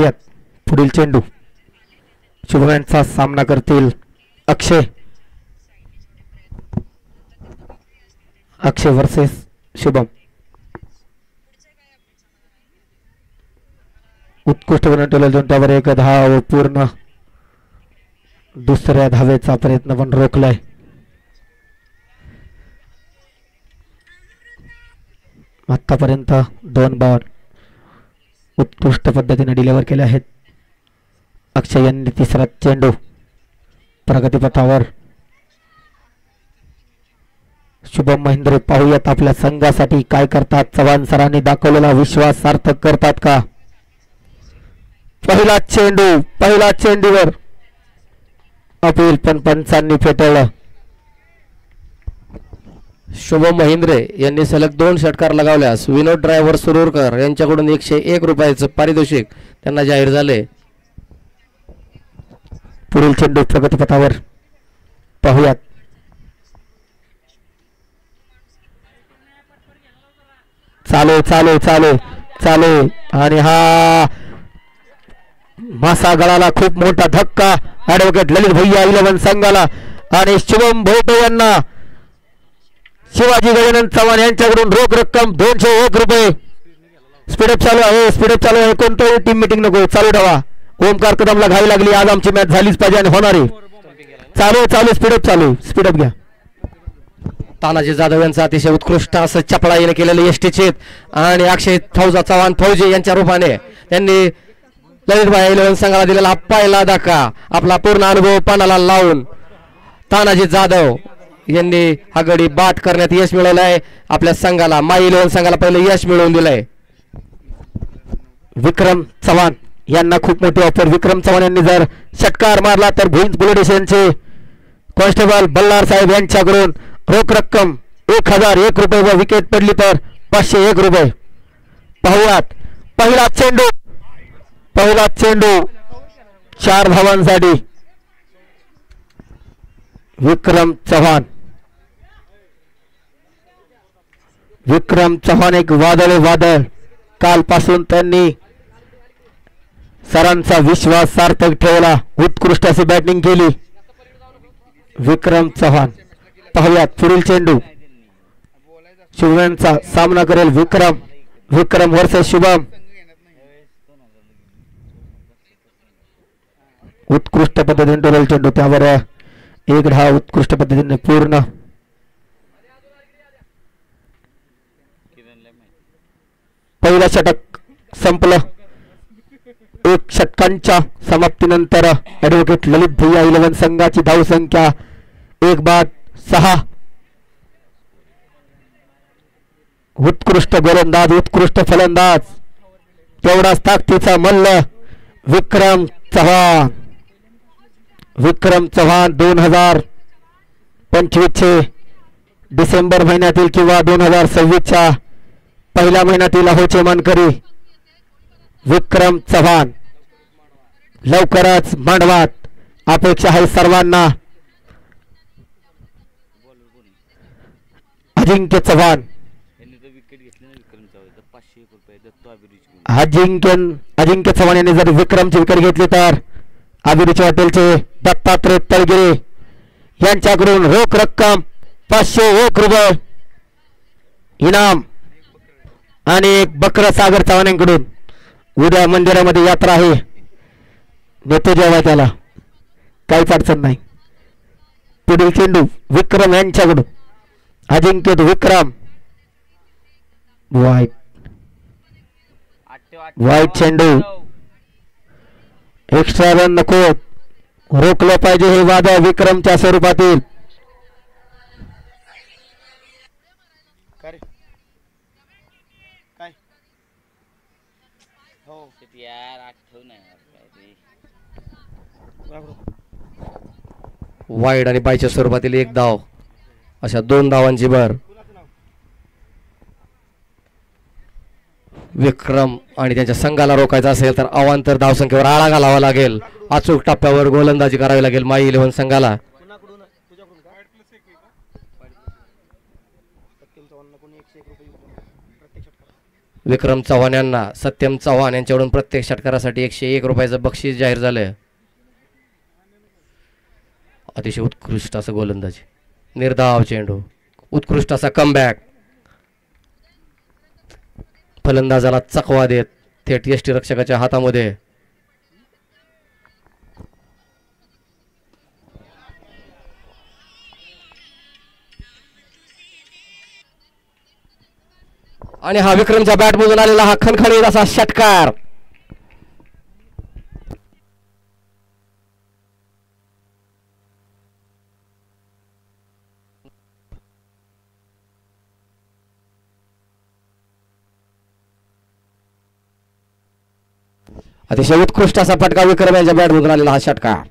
पाहूयात पुढील चेंडू. शुभम यांचा सामना करतील अक्षय. अक्षय वर्सेस शुभम. उत्कृष्ट टोलून त्यावर एक धाव पूर्ण. दुसऱ्या धावेचा प्रयत्न पण रोखलाय. आतापर्यंत 2 बॉल उत्कृष्ट पद्धतीने डिलिव्हर केले आहेत. अक्षय यांनी तिसरा चेंडू प्रगतीपथावर. शुभम महेंद्रे पाहूयात आपल्या संघासाठी काय करतात. चव्हाण सरांनी दाखवलेला विश्वास सार्थक करतात का. पहिला चेंडूवर अपील पण पंचांनी फेटाळलं. शुभम महेंद्रे यांनी सलग 2 षटकार लगावल्यास विनोद ड्रायव्हर सुरूरकर यांच्याकडून 101 रुपयाचं पारितोषिक त्यांना जाहीर झाले. पुढील चेंडू प्रगतीपथावर पाहूयात. चालू आणि हा मासा गळाला. खूप मोठा धक्का ऍडव्होकेट ललित भैया 11 संघाला आणि शुभम भोटे यांना शिवाजी गजानन चव्हाण यांच्याकडून रोख रक्कम 201 रुपये. स्पीडअप चालू आहे. कोणतंही टीम मिटिंग नको, चालू ठेवा. ओमकार कदमला घाई लागली. आज आमची मॅच झालीच पाहिजे आणि होणारी. चालू स्पीडअप घ्या. तानाजी जाधव यांचा अतिशय उत्कृष्ट असं चपळाईने केलेलं यष्टीचेत आणि अक्षय चव्हाण फौजी यांच्या रूपाने त्यांनी ललितभाई 11 संघाला दिलेला पहिला धक्का आपला पूर्ण अनुभव पानाला लावून तानाजी जाधव यांनी हा गडी बाद करण्यात यश मिळवलं आहे. आपल्या संघाला माई 11 संघाला पहिले यश मिळवून दिलंय. विक्रम चव्हाण यांना खूप मोठी ऑफर. विक्रम चव्हाण यांनी जर षटकार मारला तर भुईंज पोलीस स्टेशनचे कॉन्स्टेबल बल्लार साहेब यांच्याकडून रोख रक्कम 1001 रुपये व विकेट पडली तर 501 रुपये. पाहुयात पहिला चेंडू 4 धावांसाठी. विक्रम चव्हाण एक वादळ. कालपासून त्यांनी सरांचा विश्वास सार्थक ठेवला. उत्कृष्ट अशी बॅटिंग केली. विक्रम चव्हाण. पाहूयात पुढील चेंडू. शुभमचा सामना करेल विक्रम वर्सेस शुभम. उत्कृष्ट पद्धतीने टोलेल चेंडू त्यावर एक धाव उत्कृष्ट पद्धतीने पूर्ण. पहिला षटक संपलं. 1 षटकांच्या समाप्तीनंतर ऍडव्होकेट ललित भैया 11 संघाची धावसंख्या 1 बाद 6. उत्कृष्ट गोलंदाज, उत्कृष्ट फलंदाज, तेवढाच ताकदीचा मल्ल विक्रम चव्हाण 2025 चे डिसेंबर महिन्यातील किंवा 2026च्या पहिल्या महिन्यातील अहोचे मानकरी विक्रम चव्हाण लवकरच मांडवात. अपेक्षा आहे सर्वांना. अजिंक्य चव्हाण यांनी जर विक्रमची विकेट घेतली तर अभिरुची हॉटेलचे दत्तात्रय तळगिरे यांच्याकडून रोख रक्कम 501 रुपये इनाम आणि एक बकर सागर चव्हाण यांकडून. उद्या मंदिरामध्ये यात्रा आहे. नेते जेव्हा त्याला काहीच अडचण नाही. पुढील चेंडू विक्रम यांच्याकडून. अजिंक्य विक्रम वाईट चेंडू. एक्स्ट्रा रन नको. रोखलं पाहिजे हे वादळ विक्रमच्या स्वरूपातील. वाईड आणि बायच्या स्वरूपातील 1 धाव. अशा 2 धावांची भर. विक्रम आणि त्यांच्या संघाला रोखायचं असेल तर अवांतर धावसंख्येवर आळा घालावा लागेल. अचूक टप्प्यावर गोलंदाजी करावी लागेल माई 11 संघाला. विक्रम चव्हाण यांना सत्यम चव्हाण यांच्याकडून प्रत्येक षटकारासाठी 101 रुपयाचं बक्षीस जाहीर झालंय. अतिशय उत्कृष्ट असं गोलंदाजी, निर्धाव चेंडू, उत्कृष्ट असा कमबॅक, फलंदाजाला चकवा देत थेट यष्टीरक्षकाच्या हातामध्ये. आणि हा विक्रमच्या बॅट मधून आलेला हा खणखणीत असा षटकार. अतिशय उत्कृष्ट असा फटका विक्रम यांच्या बॅट मधून आलेला हा षटकार.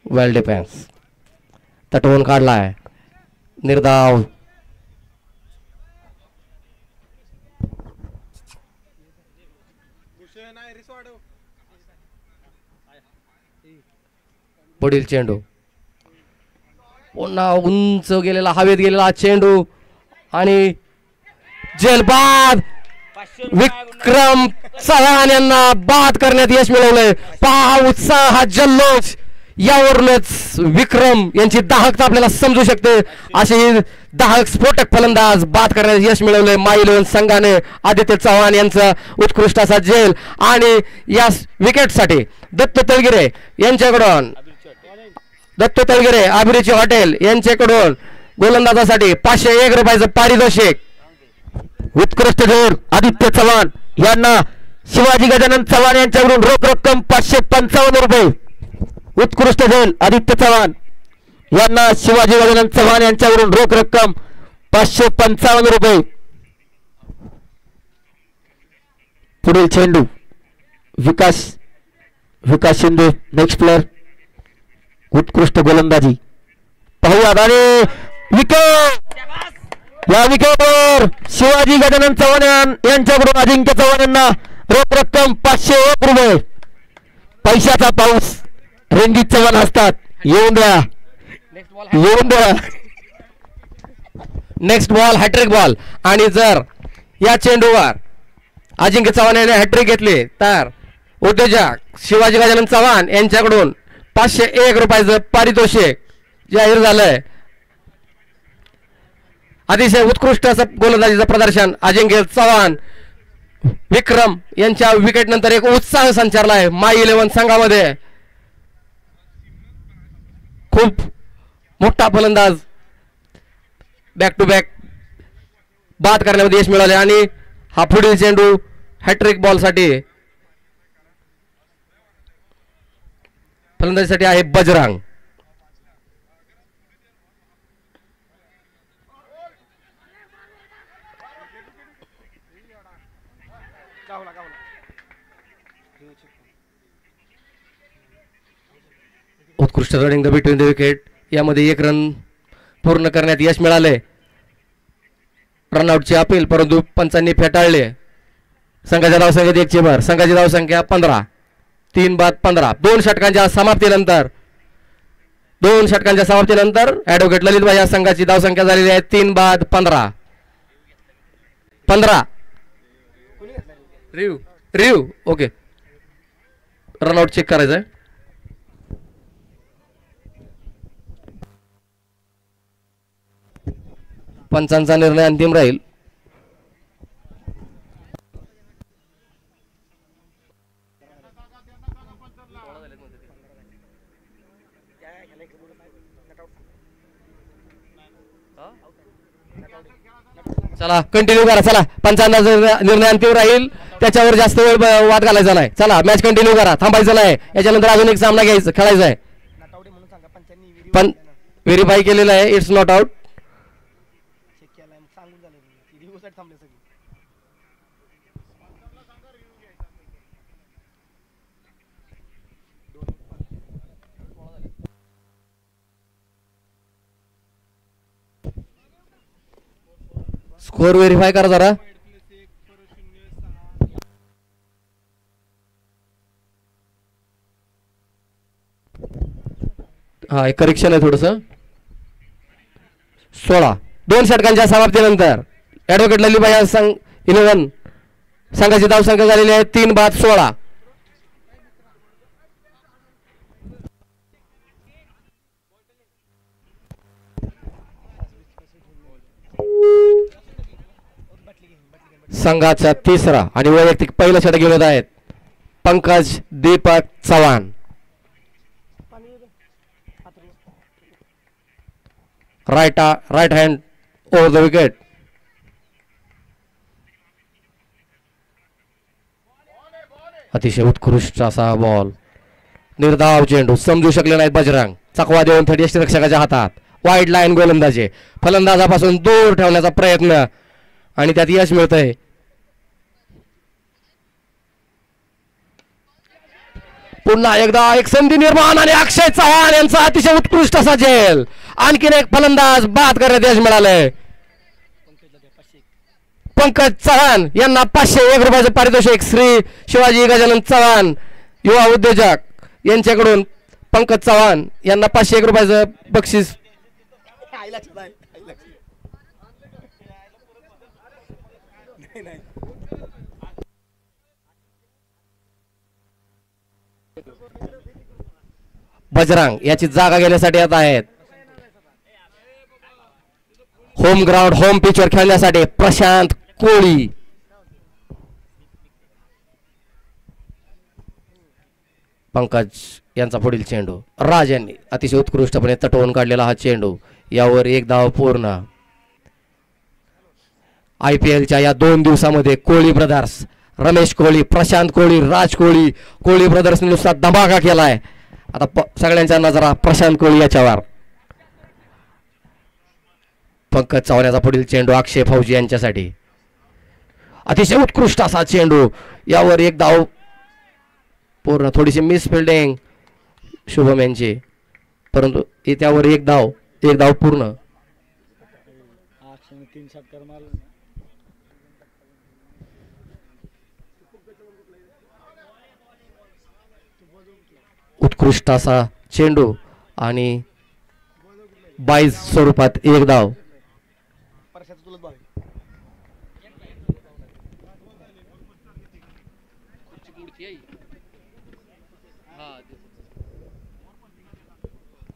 वेल डिफेन्स, तटवून काढलाय, निर्धाव. पुढील चेंडू पुन्हा उंच गेलेला, हवेत गेलेला चेंडू आणि जेलबाद. विक्रम चव्हाण यांना बाद करण्यात यश मिळवलंय. पहा उत्साह, हा जल्लोष, यावरूनच विक्रम यांची दाहकता आपल्याला समजू शकते. अशी दाहक स्फोटक फलंदाज बाद करण्यात यश मिळवलंय माई इलेव्हन संघाने. आदित्य चव्हाण यांचा उत्कृष्ट असा झेल आणि या विकेटसाठी दत्त तळगिरे यांच्याकडून, दत्त तळगिरे अभिरुची हॉटेल यांच्याकडून गोलंदाजासाठी 501 रुपयाचं पारितोषिक. उत्कृष्ट झेल आदित्य चव्हाण यांना शिवाजी गजानन चव्हाण यांच्याकडून रोख रक्कम 555 रुपये. उत्कृष्ट झेल आदित्य चव्हाण यांना शिवाजी गजानन चव्हाण यांच्याकडून रोख रक्कम 555 रुपये. पुढील चेंडू विकास शिंदे, नेक्स्ट प्लेअर. उत्कृष्ट गोलंदाजी पाहूयात आणि विकेट. या विकेटवर शिवाजी गजानन चव्हाण यांच्याकडून अजिंक्य चव्हाण यांना रोख रक्कम 501 रुपये. पैशाचा पाऊस रणजित चव्हाण असतात. येऊन द्या, येऊन द्या. Next ball hattrick ball. आणि जर या चेंडूवर अजिंक्य चव्हाण यांनी हॅट्रिक घेतली तर उद्योजक शिवाजी गजानन चव्हाण यांच्याकडून 501 रुपयाचं पारितोषिक जाहीर झालंय. अतिशय उत्कृष्ट असं गोलंदाजीचं प्रदर्शन अजिंक्य चव्हाण. विक्रम यांच्या विकेट नंतर एक उत्साह संचारलाय माई इलेव्हन संघामध्ये. खूप मोठा फलंदाज बॅक टू बॅक बाद करण्यामध्ये यश मिळाले. आणि हा पुढील चेंडू हॅट्रिक बॉल साठी फलंदाजीसाठी आहे बजरंग. उत्कृष्ट running the between the wicket. यामध्ये 1 रन पूर्ण करण्यात यश मिळाले. रनआउटची अपील परंतु पंचांनी फेटाळले. संघाच्या धावसंख्येत 1 चेंबर. संघाची धावसंख्या 15, 3 बाद 15. 2 षटकांच्या समाप्तीनंतर ऍडव्होकेट ललित भाई या संघाची धावसंख्या झालेली आहे 3 बाद 15. रिव्ह ओके, रनआउट चेक करायचं आहे. पंचांचा निर्णय अंतिम राहील. चला कंटिन्यू करा. चला पंचांचा निर्णय अंतिम राहील, त्याच्यावर जास्त वेळ वाद घालायचा नाही. चला मॅच कंटिन्यू करा, थांबायचं नाही. याच्यानंतर अजून एक सामना खेळायचा आहे. पण व्हेरीफाय केलेलं आहे, it's not out. Score verify करा जरा. हा एक करेक्शन आहे थोडस. 16. 2 षटकांच्या समाप्तीनंतर ऍडव्होकेट ललितभाई संघ 11 संघाची धावसंख्या झालेली आहे 3-16. संघाचा तिसरा आणि वैयक्तिक पहिला षटक घेऊन येत आहेत Pankaj Deepak Chavan. Right hand over the wicket. अतिशय उत्कृष्ट असा बॉल. निर्धाव चेंडू समजू शकले नाहीत बजरंग. चकवा देऊन थेट यष्टीरक्षकाच्या हातात. वाईड लाईन गोलंदाजी. फलंदाजापासून दूर ठेवण्याचा प्रयत्न आणि त्यात यश मिळतंय. पुन्हा एकदा एक संधी निर्माण आणि अक्षय चव्हाण यांचा अतिशय उत्कृष्ट असा झेल. आणखीन एक फलंदाज बाद करण्यात यश मिळालंय. पंकज चव्हाण यांना 501 रुपयाचं पारितोषिक श्री शिवाजी गजानन चव्हाण युवा उद्योजक यांच्याकडून पंकज चव्हाण यांना 501 रुपयाचं बक्षीस. बजरंग याची जागा घेण्यासाठी येत आहेत. होम ग्राउंड होम पिचवर खेळण्यासाठी प्रशांत कोळी. पंकज यांचा पुढील चेंडू. राज यांनी अतिशय उत्कृष्टपणे तटवून काढलेला हा चेंडू. यावर एक धाव पूर्ण. IPLच्या या 2 दिवसामध्ये कोळी ब्रदर्स रमेश कोळी, प्रशांत कोळी, राज कोळी, कोळी ब्रदर्सने नुसता धमाका केलाय. आता सगळ्यांच्या नजरा प्रशांत कोळी याच्यावर. पंकज चव्हाण्याचा पुढील चेंडू अक्षय फौजी यांच्यासाठी. अतिशय उत्कृष्ट असा चेंडू. यावर एक धाव पूर्ण. थोडीशी मिस फिल्डिंग शुभम यांची, परंतु त्यावर एक धाव पूर्ण. उत्कृष्ट असा चेंडू आणि 22 स्वरूपात एक धाव.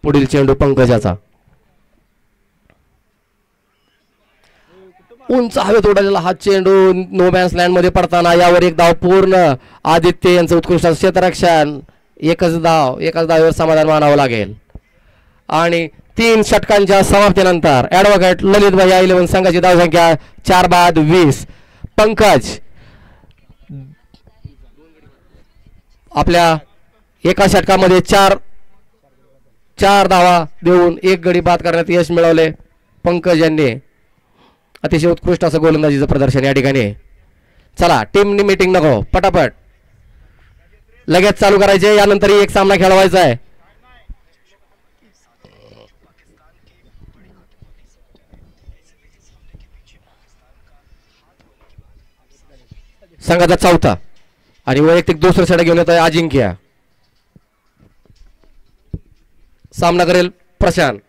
पुढील चेंडू पंकजाचा. उंच हवेत उडालेला हा चेंडू नो बॅन्स लँड मध्ये पडताना यावर एक धाव पूर्ण. आदित्य यांचं उत्कृष्ट क्षेत्ररक्षण. एकच धावेवर समाधान मानावं लागेल. आणि 3 षटकांच्या समाप्तीनंतर ऍडव्होकेट ललितभाई 11 संघाची धावसंख्या 4-20. पंकज आपल्या एका षटकामध्ये 4 धावा देऊन 1 गडी बाद करण्यात यश मिळवले. पंकज यांनी अतिशय उत्कृष्ट असं गोलंदाजीचं प्रदर्शन या ठिकाणी. चला टीमनी मीटिंग नको, पटापट लगेच चालू करायचे. यानंतरही एक सामना खेळवायचा आहे. संघाचा चौथा आणि वैयक्तिक दुसरं षटक घेऊन येत आहे अजिंक्य. सामना करेल प्रशांत.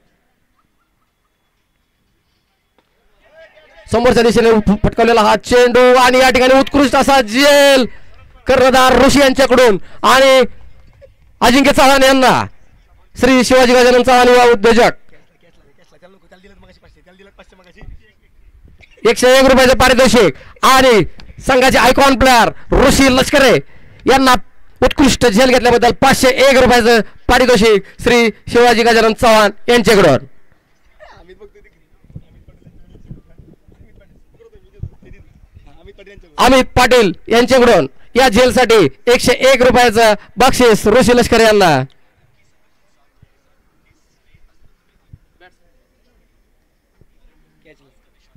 समोरच्या दिशेने फटकवलेला हा चेंडू आणि या ठिकाणी उत्कृष्ट असा झेल कर्णधार ऋषी यांच्याकडून. आणि अजिंक्य चव्हाण यांना श्री शिवाजी गजानन चव्हाण युवा उद्योजक 101 रुपयाचं पारितोषिक. आणि संघाचे आयकॉन प्लेअर ऋषी लष्करे यांना उत्कृष्ट झेल घेतल्याबद्दल 501 रुपयाचं पारितोषिक श्री शिवाजी गजानन चव्हाण यांच्याकडून. अमित पाटील यांच्याकडून या झेलसाठी 101 रुपयाचं बक्षीस ऋषी लष्कर यांना.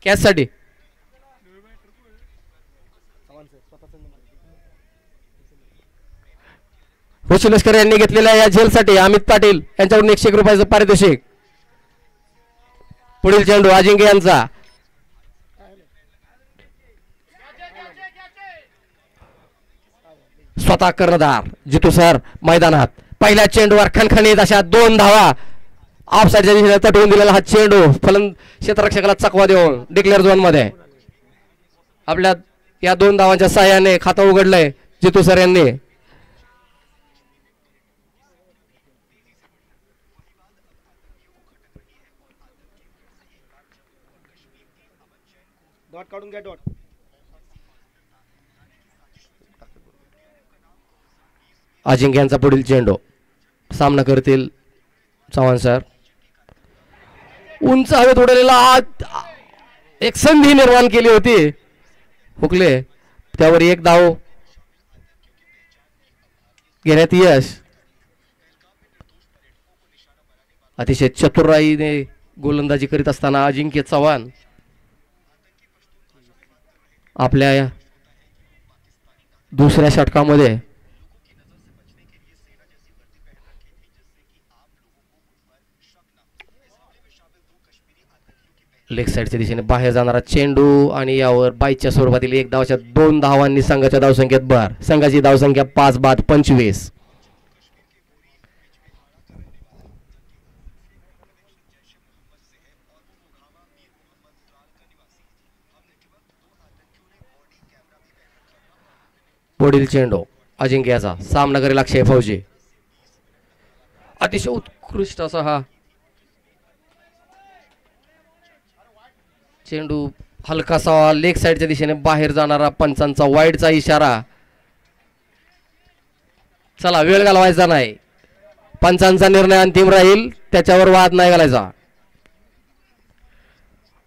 कॅच साठी ऋषी लष्कर यांनी घेतलेल्या या झेलसाठी अमित पाटील यांच्याकडून 101 रुपयाचं पारितोषिक. पुढील चेंडू अजिंक्य यांचा. स्वतः कर्णधार जितू सर मैदानात. पहिल्या चेंडूवर खणखणीत अशा 2 धावा. ऑफसाईडच्या दिशेने तटवून दिलेला हा चेंडू क्षेत्ररक्षकाला चकवा देऊन डिक्लेअर झोन मध्ये. आपल्या या 2 धावांच्या साह्याने खातं उघडलंय जितू सर यांनी. डॉट काढून घ्या डॉट. अजिंक्य यांचा पुढील चेंडू सामना करतील चव्हाण सर. उंच हवेत उडलेला एक संधी निर्माण केली होती हुकले, त्यावर एक धाव घेण्यात यश. अतिशय चतुराईने गोलंदाजी करीत असताना अजिंक्य चव्हाण आपल्या दुसऱ्या षटकामध्ये लेग साईडच्या दिशेने बाहेर जाणारा चेंडू आणि यावर बाईच्या स्वरूपातील 1 धावाच्या 2 धावांनी संघाच्या धावसंख्येत भर. संघाची धावसंख्या 5 बाद 25. पुढील चेंडू अजिंक्याचा सामना करेल अक्षय फौजी. अतिशय उत्कृष्ट असा हा चेंडू हलकासा लेग साईडच्या दिशेने बाहेर जाणारा पंचांचा वाईडचा इशारा. चला वेळ घालवायचा नाही, पंचांचा निर्णय अंतिम राहील, त्याच्यावर वाद नाही घालायचा.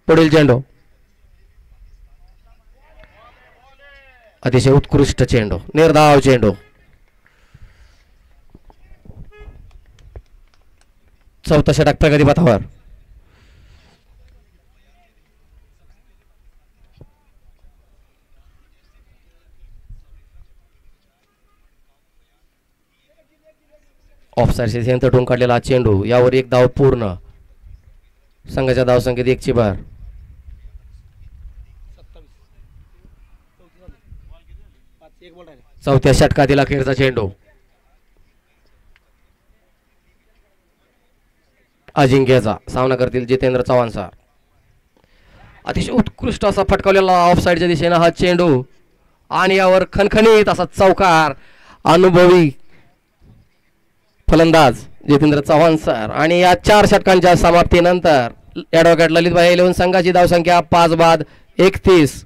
पुढील चेंडू अतिशय उत्कृष्ट चेंडू, निर्धाव चेंडू. चौथा षटक प्रगतीपथावर. ऑफसाईड सेंटर तटून काढलेला हा चेंडू, यावर 1 धाव पूर्ण. संघाच्या धावसंख्येत 1 ची भर. चौथ्या षटकातील अखेरचा चेंडू अजिंक्यचा सामना करतील जितेंद्र चव्हाण सर. अतिशय उत्कृष्ट असा फटकावलेला ऑफसाईडच्या दिशेने हा चेंडू आणि यावर खणखणीत असा चौकार. अनुभवी फलंदाज जितेंद्र चव्हाण सर. आणि या 4 षटकांच्या समाप्तीनंतर ॲडव्होकेट ललितभाई 11 संघाची धावसंख्या 5 बाद 31.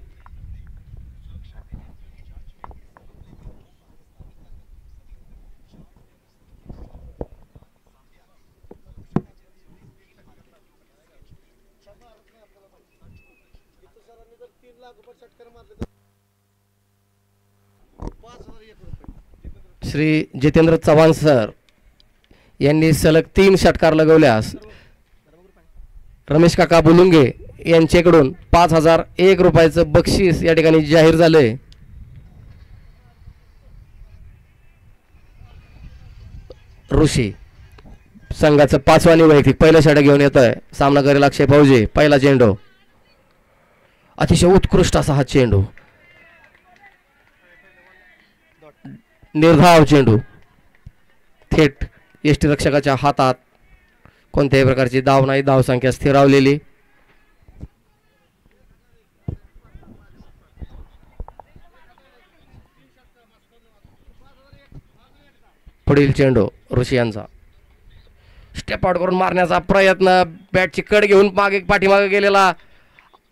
श्री जितेंद्र चव्हाण सर यांनी सलग 3 षटकार लगवल्यास रमेश काका बुलुंगे यांच्याकडून 5001 रुपयाचं बक्षीस या ठिकाणी जाहीर झालंय. ऋषी संघाचं 5वां वैयक्तिक पहिलं षटक घेऊन येतोय. सामना करेल अक्षय फौजी. पहिला चेंडू अतिशय उत्कृष्ट असा हा चेंडू, निर्धाव चेंडू थेट यष्टीरक्षकाच्या हातात. कोणत्याही प्रकारची धाव नाही, धावसंख्या स्थिरावलेली. पुढील चेंडू ऋषी यांचा स्टेप आउट करून मारण्याचा प्रयत्न, बॅटची कड घेऊन पाठीमागे गेलेला,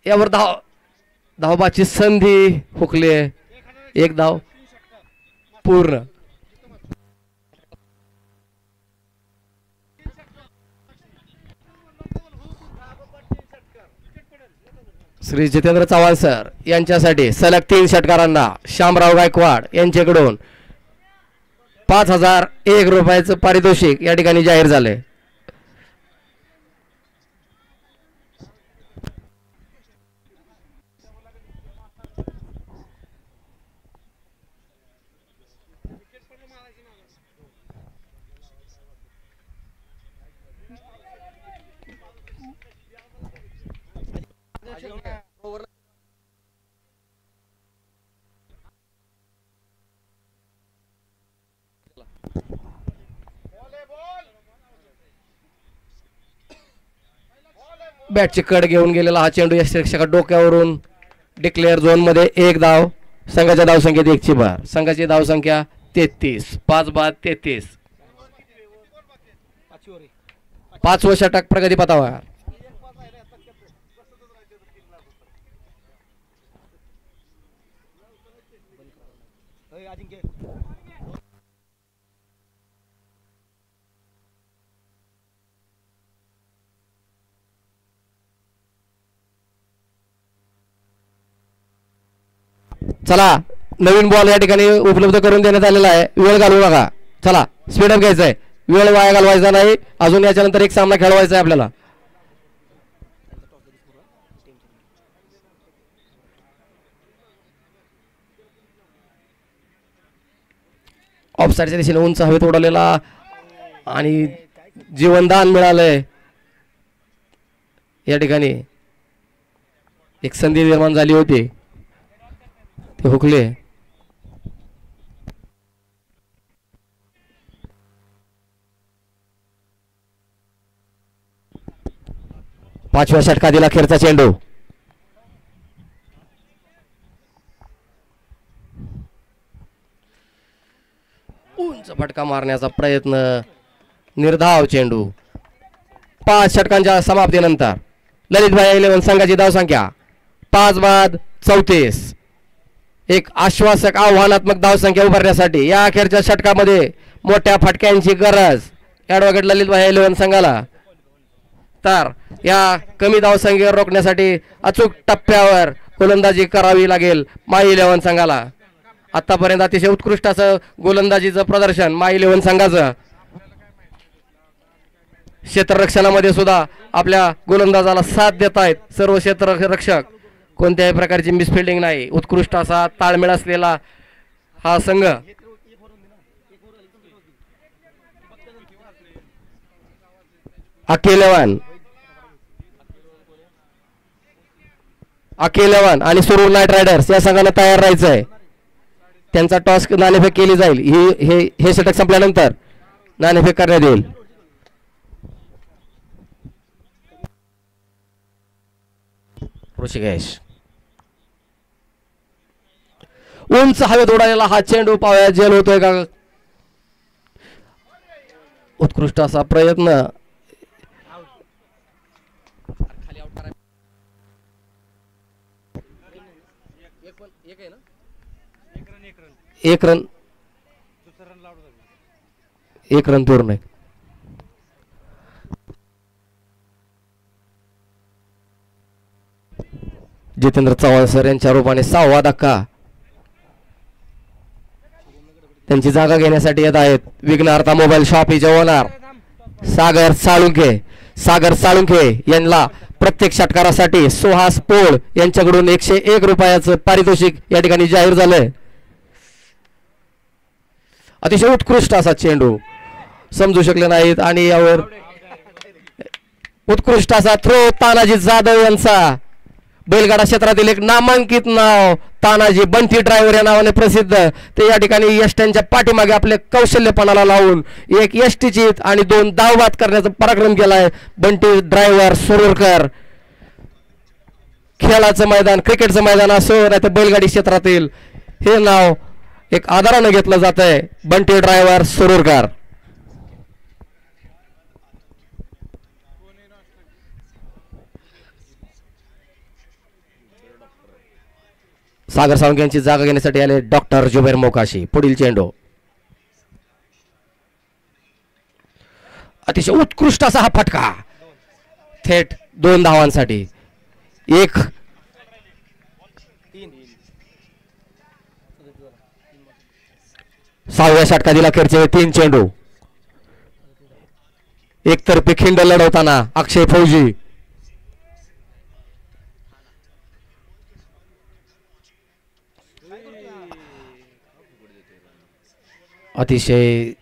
यावर धावबाची संधी हुकले. 1 धाव पूर्ण. श्री जितेंद्र चव्हाण सर यांच्यासाठी सलग 3 षटकारांना शामराव गायकवाड यांच्याकडून 5001 रुपयाचं पारितोषिक या ठिकाणी जाहीर झाले. बॅटची कड घेऊन गेलेला हा चेंडू यष्टीरक्षका डोक्यावरून डिक्लेअर झोन मध्ये एक धाव, संघाच्या धावसंख्येत 1ची भर. संघाची धावसंख्या 33, 5 बाद 33. 5वं षटक प्रगतीपथावर. चला, नवीन बॉल या ठिकाणी उपलब्ध करून देण्यात आलेला आहे. वेळ घालवू नका. चला, स्पीडअप घ्यायचा आहे, वेळ वाया घालवायचा नाही. अजून याच्यानंतर एक सामना खेळवायचा आहे आपल्याला. ऑफसाईडच्या दिशेने उंच हवेत उडवलेला आणि जीवनदान मिळालंय. या ठिकाणी एक संधी निर्माण झाली होती, ते हुकले. पाचव्या षटकातील अखेरचा चेंडू. उंच फटका मारण्याचा प्रयत्न, निर्धाव चेंडू. 5 षटकांच्या समाप्तीनंतर ललितभाई 11 संघाची धावसंख्या 5 बाद 34. एक आश्वासक आव्हानात्मक धावसंख्या उभारण्यासाठी या अखेरच्या षटकामध्ये मोठ्या फटक्यांची गरज ॲडव्होकेट ललितभाई 11 संघाला. तर या कमी धावसंख्येवर रोखण्यासाठी अचूक टप्प्यावर गोलंदाजी करावी लागेल माई 11 संघाला. आतापर्यंत अतिशय उत्कृष्ट असं गोलंदाजीचं प्रदर्शन माई 11 संघाचं. क्षेत्ररक्षणामध्ये सुद्धा आपल्या गोलंदाजाला साथ देत आहेत सर्व क्षेत्ररक्षक. कोणत्याही प्रकारची मिसफिल्डिंग नाही. उत्कृष्ट असा ताळमेळ असलेला हा संघ. अकेलेवन आणि सुरूर नाईट रायडर्स या संघाने तयार राहायचं आहे. त्यांचा टॉस नाणेफेक केली जाईल. हे षटक संपल्यानंतर नाणेफेक करण्यात येईल. ऋषिकेश उंच हवेत उडालेला हा चेंडू पावया जेल होतोय का? उत्कृष्ट असा प्रयत्न. एक रन पूर्ण. जितेंद्र चव्हाण सर यांच्या रूपाने 6वा धक्का. त्यांची जागा घेण्यासाठी येत आहेत विघ्नहर्ता मोबाईल शॉप हिचे ओनर सागर साळुंखे यांना प्रत्येक षटकारासाठी सुहास पोळ यांच्याकडून 101 रुपयाचं पारितोषिक या ठिकाणी जाहीर झालंय. अतिशय उत्कृष्ट असा चेंडू समजू शकले नाहीत आणि यावर उत्कृष्ट असा थ्रो तानाजी जाधव यांचा. बैलगाडा क्षेत्रातील एक नामांकित नाव तानाजी बंटी ड्रायव्हर या नावाने प्रसिद्ध. ते या ठिकाणी यष्ट्यांच्या पाठीमागे आपले कौशल्यपणाला लावून एक यष्टीचित आणि 2 धावबाद करण्याचा पराक्रम केलाय बंटी ड्रायव्हर सुरूरकर. खेळाचं मैदान, क्रिकेटचं मैदान असो नाही तर बैलगाडी क्षेत्रातील हे नाव एक आदराने घेतलं जात आहे. बंटी ड्रायव्हर सुरूरकर. सागर साळुंखे यांची जागा घेण्यासाठी आले डॉक्टर जुबेर मोकाशी. पुढील चेंडू अतिशय उत्कृष्ट असा हा फटका थेट 2 धावांसाठी. 6व्या षटकातील अखेरचे 3 चेंडू. एकतर्फी खिंड लढवताना अक्षय फौजी. अतिशय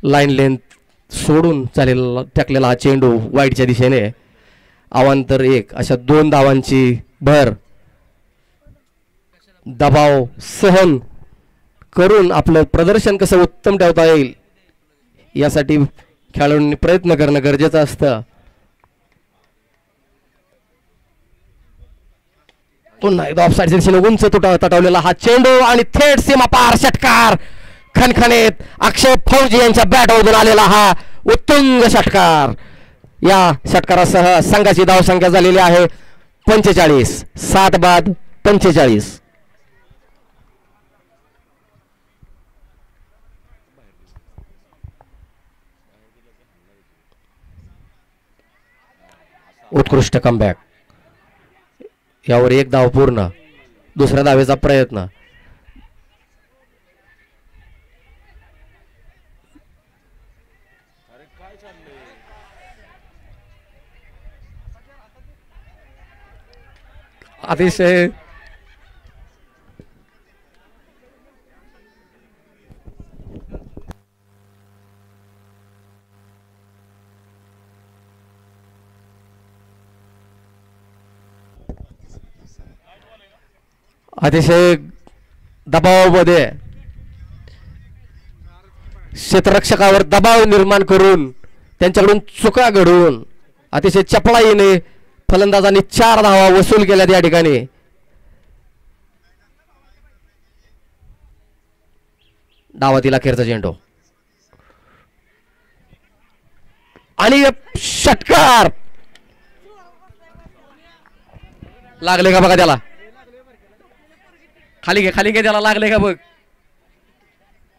लाईन लेंथ सोडून टाकलेला हा चेंडू वाईडच्या दिशेने. अवांतर 1 अशा 2 धावांची भर. दबाव सहन करून आपलं प्रदर्शन कसं उत्तम ठेवता येईल यासाठी खेळाडूंनी प्रयत्न करणं गरजेचं असतं. पुन्हा एकदा ऑफसाईडच्या दिशेने उंच तटवलेला हा चेंडू आणि थेट सीमा पार षटकार खणखणीत अक्षय फौजी यांच्या बॅटमधून आलेला हा उत्तुंग षटकार. या षटकारासह संघाची धावसंख्या झालेली आहे 45. 7 बाद 45. उत्कृष्ट कमबॅक. यावर एक धाव पूर्ण. दुसऱ्या धावेचा प्रयत्न. अतिशय अतिशय दबावामध्ये क्षेत्ररक्षकावर दबाव निर्माण करून त्यांच्याकडून चुका घडवून अतिशय चपळाईने फलंदाजांनी 4 धावा वसूल केल्यात या ठिकाणी. डावातील अखेरचा चेंडू आणि षटकार लागले का बघा त्याला. खाली घे त्याला. लागले का बघ.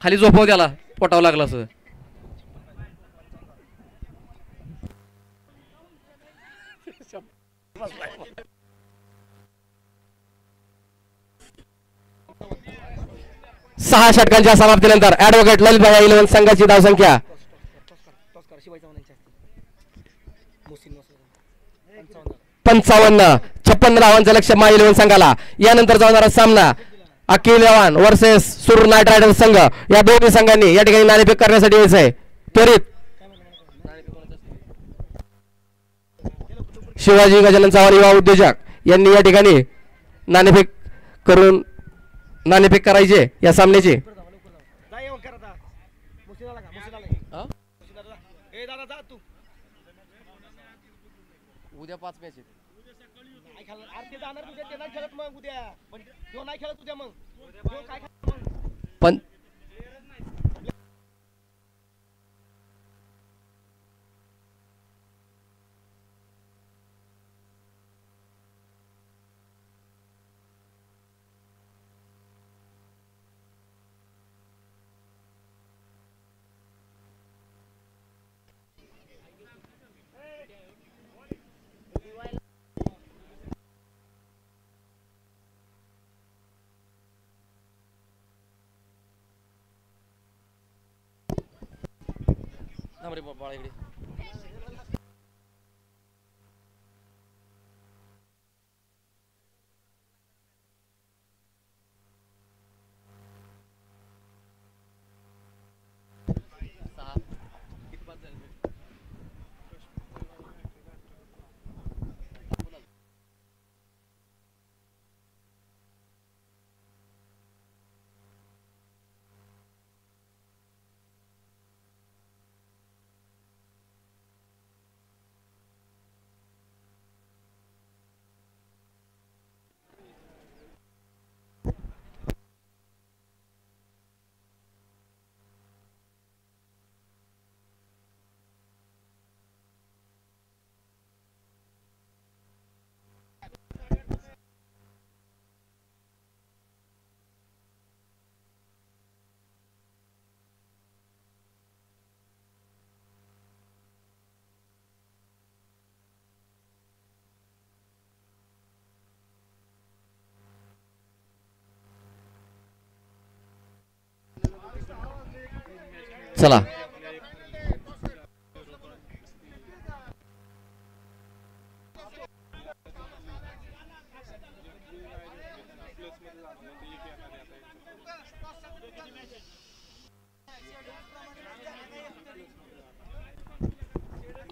खाली झोपव त्याला. पोटावं लागलं असं. सहा षटकांच्या समाप्तीनंतर ऍडव्होकेट ललितभाई 11 संघाची धावसंख्या 55. 56 धावांचं लक्ष्य माई 11 संघाला. यानंतर होणारा सामना अखिल जवान वर्सेस सुरूर नाईट रायडर्स संघ. या दोन्ही संघांनी या ठिकाणी नाणेफेक करण्यासाठी यायचं आहे. त्वरित शिवाजी गजानन चव्हाण युवा उद्योजक यांनी या ठिकाणी नाणेफेक करायचे या सामन्याची. उद्या 5 मॅच आहेत. पण चला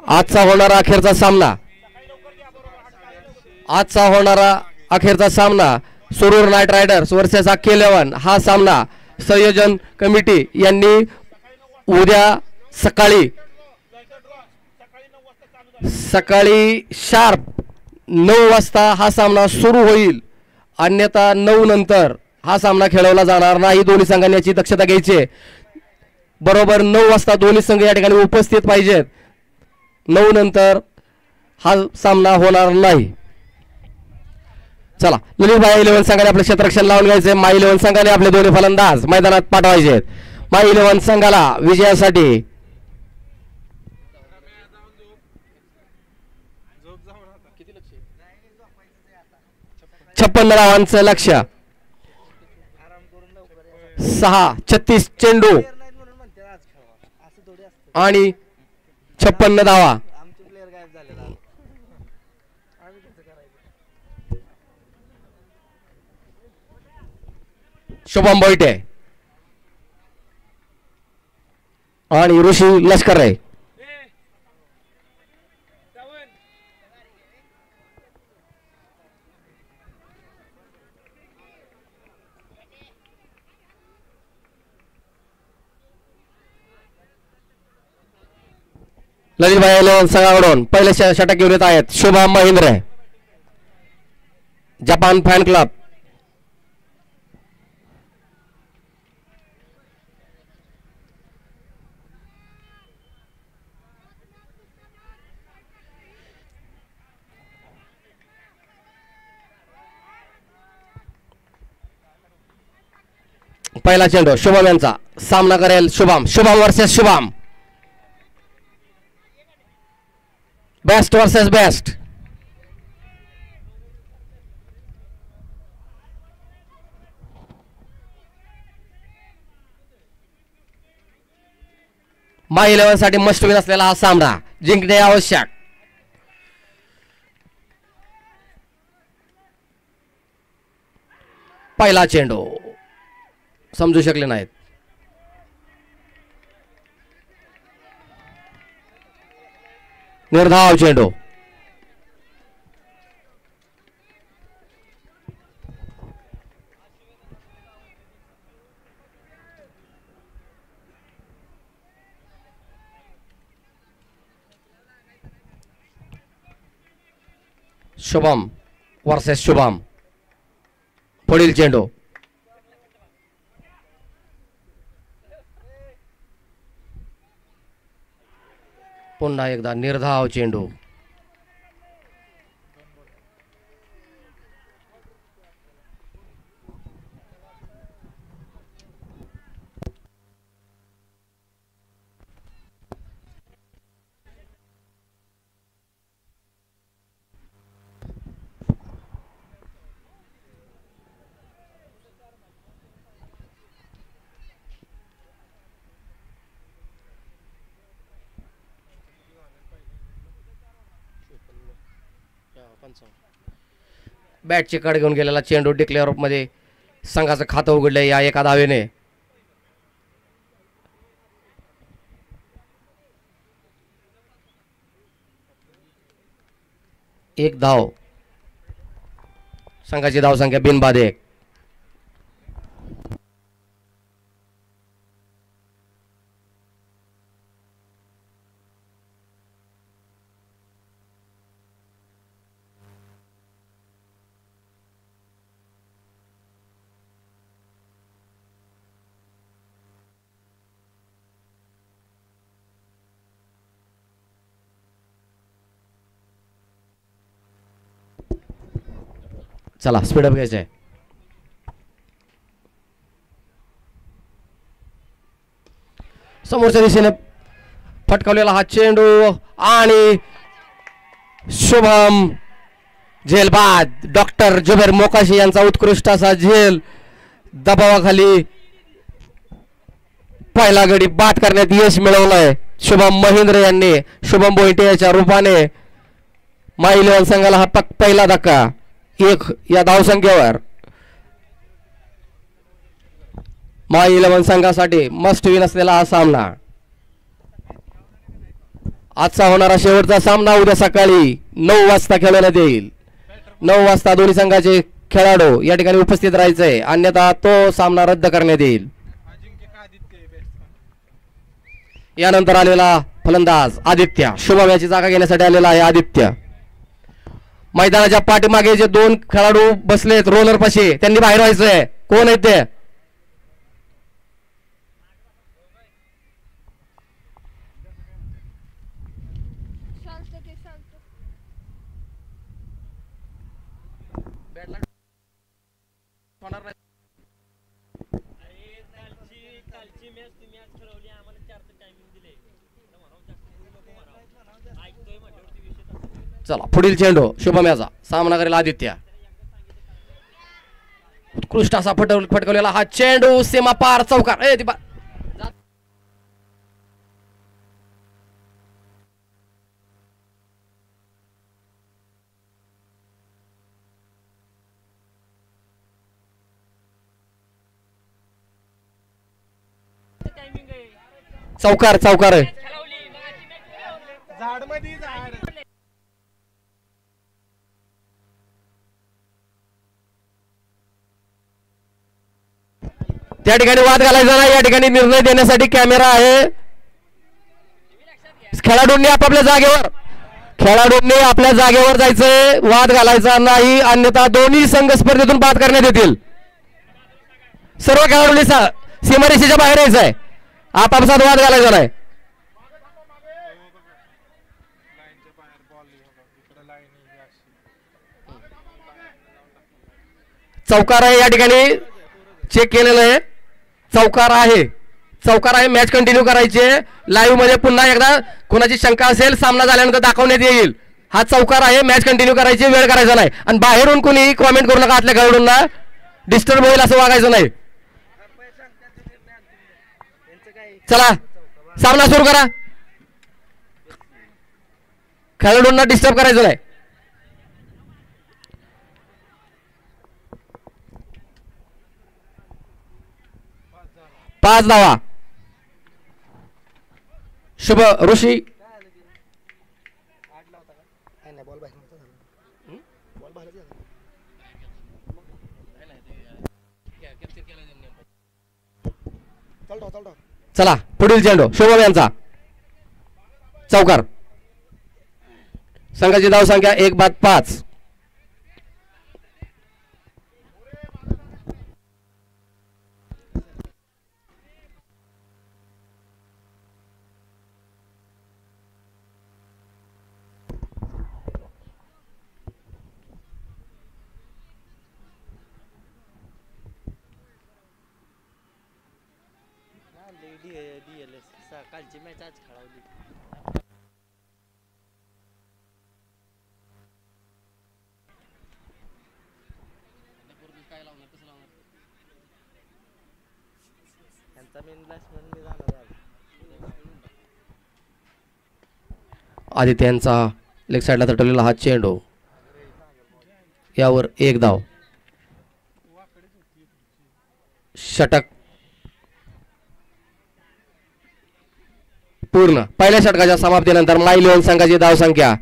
आजचा होणारा अखेरचा सामना सुरूर नाईट रायडर्स वर्सेस अखिल 11. हा सामना संयोजन कमिटी यांनी उद्या सकाळी शार्प 9 वाजता हा सामना सुरू होईल अन्यथा 9 नंतर हा सामना खेळवला जाणार नाही. दोन्ही संघांनी याची दक्षता घ्यायची. बरोबर 9 वाजता दोन्ही संघ या ठिकाणी उपस्थित पाहिजेत. 9 नंतर हा सामना होणार नाही. चला, ललितभाई 11 संघाने आपले क्षेत्ररक्षण लावून घ्यायचे. माई 11 संघाने आपले दोन्ही फलंदाज मैदानात पाठवायचे. माई 11 संघाला विजयासाठी 56 धावांचं लक्ष्य. 36 चेंडू आणि 56 धावा. शुभम बोईटे आणि ऋषी लष्कर आहे. ललितभाई 11 संघाकडून पहिले षटक घेऊन येत आहेत Shubham Mahendra, Japan fan club. पहिला चेंडू शुभम यांचा सामना करेल. Shubham versus Shubham. Best versus best. माई 11 साठी मस्ट विन असलेला हा सामना जिंकणे आवश्यक. पहिला चेंडू समजू शकले नाहीत. निर्धाव चेंडू. शुभम वर्सेस शुभम. पुढील चेंडू पुन्हा एकदा निर्धाव चेंडू. बॅटची कड घेऊन गेलेला चेंडू डिक्लेअर मध्ये संघाचं खातं उघडलंय या एका धावेने. एक धाव. संघाची धावसंख्या बिनबाद 1. चला स्पीडअप घ्यायचं आहे. समोरच्या दिशेने फटकावलेला हा चेंडू आणि शुभम झेलबाद. डॉक्टर जुबेर मोकाशी यांचा उत्कृष्ट असा झेल दबावाखाली पहिला गडी बाद करण्यात यश मिळवलंय शुभम महेंद्र यांनी. शुभम बोईटे याच्या रूपाने माई 11 संघाला हा पहिला धक्का 1 या धावसंख्येवर. माई 11 संघासाठी मस्ट विन असलेला हा सामना. आजचा होणारा शेवटचा सामना उद्या सकाळी 9 वाजता खेळवण्यात येईल. 9 वाजता दोन्ही संघाचे खेळाडू या ठिकाणी उपस्थित राहायचंय, अन्यथा तो सामना रद्द करण्यात येईल. यानंतर आलेला फलंदाज आदित्य. शुभम याची जागा घेण्यासाठी आलेला आहे आदित्य. मैदानाच्या पाठीमागे जे दोन खेळाडू बसलेत रोलर पाशी त्यांनी बाहेर व्हायचंय. कोण आहेत ते? चला पुढील चेंडू शुभम याचा सामना करेल आदित्य. उत्कृष्ट असा फटकवलेला हा चेंडू सीमा पार चौकार. चौकार चौकार आहे. त्या ठिकाणी वाद घालायचा नाही. या ठिकाणी निर्णय देण्यासाठी कॅमेरा आहे. खेळाडूंनी आपल्या जागेवर जायचंय. वाद घालायचा नाही अन्यथा दोन्ही संघ स्पर्धेतून बाद करण्यात येतील. सर्व खेळाडूंनी सीमारेषेच्या बाहेर यायचं आहे. आपापसात वाद घालायचा नाही. चौकार आहे. या ठिकाणी चेक केलेलं आहे. चौकार आहे. मॅच कंटिन्यू करायची आहे. लाईव्ह मध्ये पुन्हा एकदा कोणाची शंका असेल सामना झाल्यानंतर दाखवण्यात येईल. हा चौकार आहे. मॅच कंटिन्यू करायची, वेळ करायचा नाही. आणि बाहेरून कोणी कॉमेंट करू नका. आतल्या खेळाडूंना डिस्टर्ब होईल असं वागायचं नाही. चला सामना सुरू करा. खेळाडूंना डिस्टर्ब करायचं नाही. पाच धावा. शुभ ऋषी चला पुढील चेंडू शुभम यांचा चौकार. संघाची धाव संख्या 1-5. कालची मॅच आज खेळवली. त्यांचा मेन बॅट्समन मी जाणार. आदित्य यांचा लेग साईडला तटवलेला हा चेंडू यावर 1 धाव. षटक पूर्ण. पहिल्या षटकाच्या समाप्तीनंतर माय इलेव्हन संघाची धाव संख्या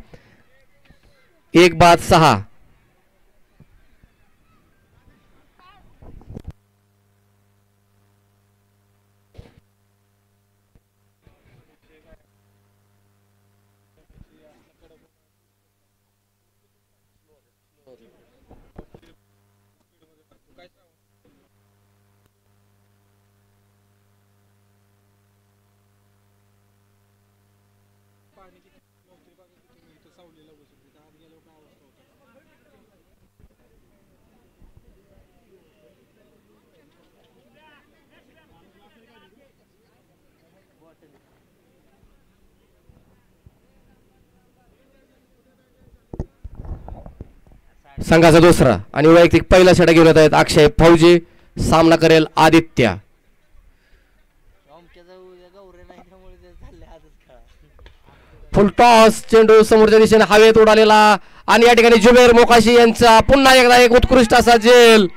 1-6. संघाचा दुसरा आणि वैयक्तिक पहिला षटक घेऊन येत आहेत अक्षय फौजी. सामना करेल आदित्य. फुल टॉस. चेंडू समोरच्या दिशेने हवेत उडालेला आणि या ठिकाणी जुबेर मोकाशी यांचा पुन्हा एकदा एक उत्कृष्ट असा झेल.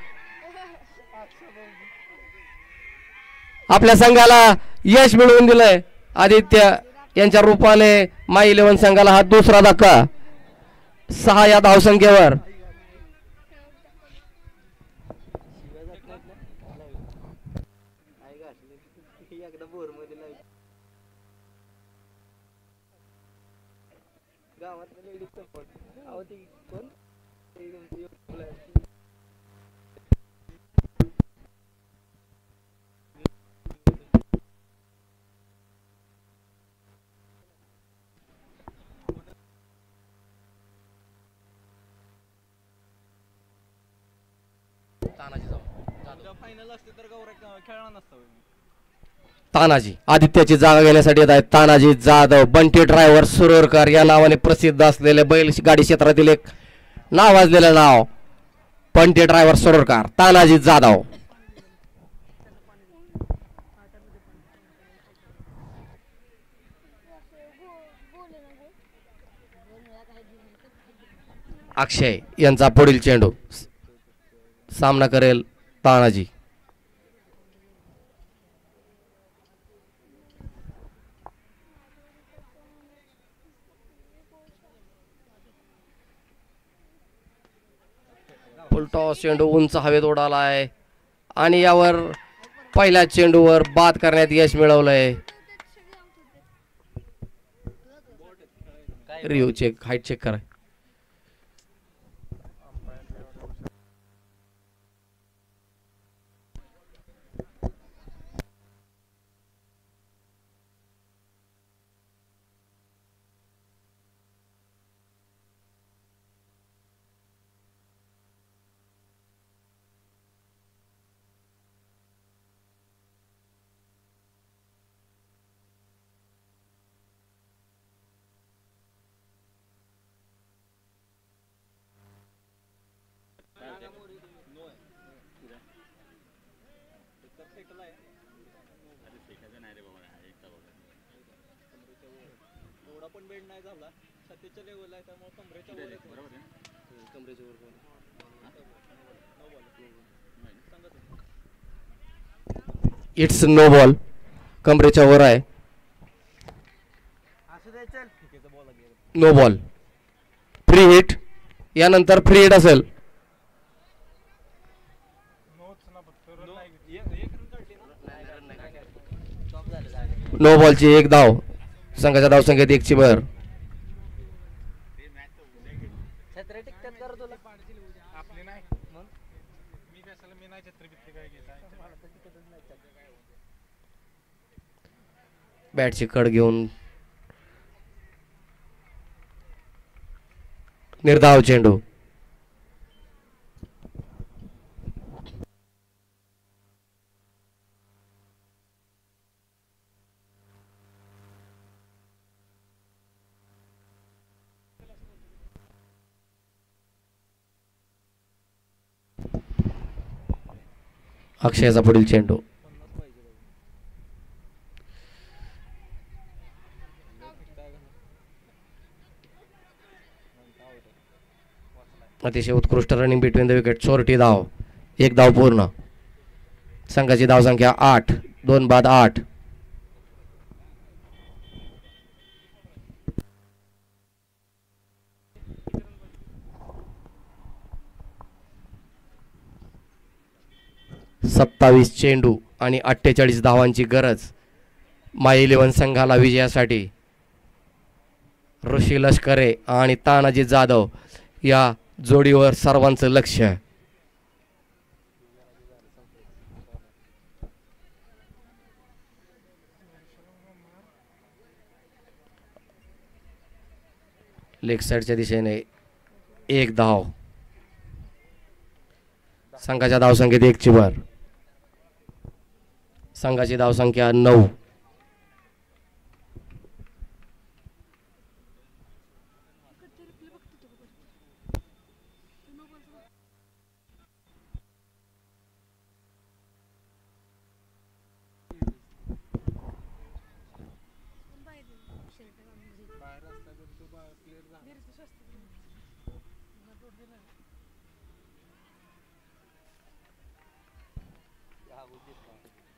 आपल्या संघाला यश मिळवून दिलंय आदित्य यांच्या रूपाने. माय इलेव्हन संघाला हा दुसरा धक्का 6 या धावसंख्येवर. गावात फायनल असते तर गौरव खेळणार नसतं. तानाजी आदित्याची जागा घेण्यासाठी येत आहेत. तानाजी जाधव बंटी ड्रायव्हर सुरोरकर या नावाने प्रसिद्ध असलेले बैल गाडी क्षेत्रातील एक नावाजलेलं नाव बंटी ड्रायव्हर सुरोरकर तानाजी जाधव. अक्षय यांचा पुढील चेंडू सामना करेल तानाजी. फुलटॉस चेंडू उंच हवेत उडालाय आणि यावर पहिल्या चेंडूवर बाद करण्यात यश मिळवलंय. रिव्ह्यू चेक हाईट चेक करा. एवढा पण बेड नाही झाला. छातीच्या लेवलला आहे त्यामुळे कमरेच्या वर बरोबर आहे. कमरेच्या वर इट्स नो बॉल कमरेच्या वर आहे. असं द्यायचं ठीक आहे बॉल गेला. नो बॉल फ्री हिट यानंतर फ्री हिट असेल. नो बॉलची एक धाव संघाच्या धावसंख्येत एक ची भर. छत्री टिकतात कर तुला आपले नाही मग मी कशाला मी नाही छत्री बित्री काय घेतला. बॅटची कड घेऊन निर्धाव चेंडू. अक्षयाचा पुढील चेंडू. अतिशय उत्कृष्ट रनिंग बिटवीन द विकेट. चोरटी धाव एक धाव पूर्ण. संघाची धावसंख्या 8 2 बाद 8. सत्तावीस चेंडू आणि 48 धावांची गरज माय 11 संघाला विजयासाठी. ऋषी लष्करे आणि तानाजी जाधव या जोडीवर सर्वांचं लक्ष. लेग साईडच्या दिशेने एक धाव. संघाच्या धावसंख्येत एक ची भर. संघाची धावसंख्या 9.